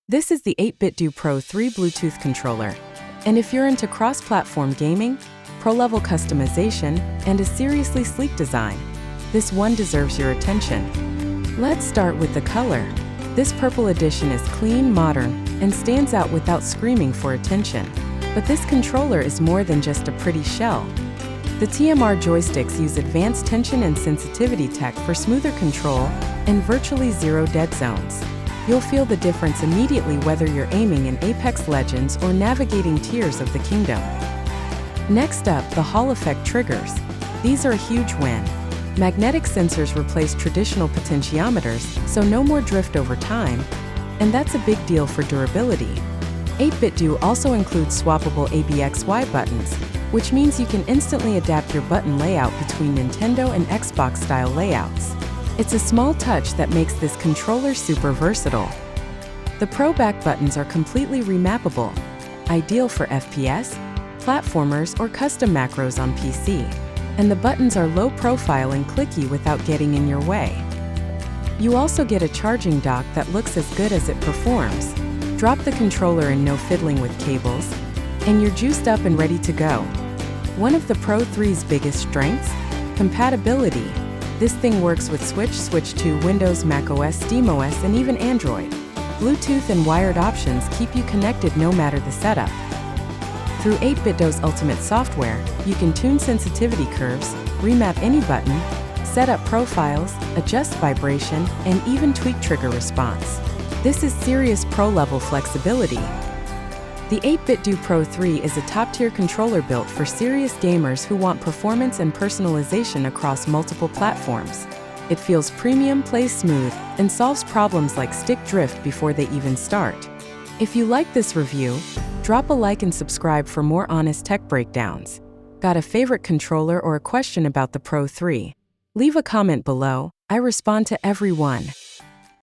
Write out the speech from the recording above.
This is the 8BitDo Pro 3 Bluetooth controller. And if you're into cross-platform gaming, pro-level customization, and a seriously sleek design, this one deserves your attention. Let's start with the color. This purple edition is clean, modern, and stands out without screaming for attention. But this controller is more than just a pretty shell. The TMR Joysticks use advanced tension and sensitivity tech for smoother control and virtually zero dead zones. You'll feel the difference immediately whether you're aiming in Apex Legends or navigating Tears of the Kingdom. Next up, the Hall effect triggers. These are a huge win. Magnetic sensors replace traditional potentiometers, so no more drift over time, and that's a big deal for durability. 8BitDo also includes swappable ABXY buttons, which means you can instantly adapt your button layout between Nintendo and Xbox-style layouts. It's a small touch that makes this controller super versatile. The Pro back buttons are completely remappable, ideal for FPS, platformers, or custom macros on PC. And the buttons are low profile and clicky without getting in your way. You also get a charging dock that looks as good as it performs. Drop the controller and no fiddling with cables, and you're juiced up and ready to go. One of the Pro 3's biggest strengths? Compatibility. This thing works with Switch 2, Windows, macOS, SteamOS, and even Android. Bluetooth and wired options keep you connected no matter the setup. Through 8BitDo's ultimate software, you can tune sensitivity curves, remap any button, set up profiles, adjust vibration, and even tweak trigger response. This is serious pro-level flexibility. The 8BitDo Pro 3 is a top-tier controller built for serious gamers who want performance and personalization across multiple platforms. It feels premium, plays smooth, and solves problems like stick drift before they even start. If you like this review, drop a like and subscribe for more honest tech breakdowns. Got a favorite controller or a question about the Pro 3? Leave a comment below. I respond to everyone.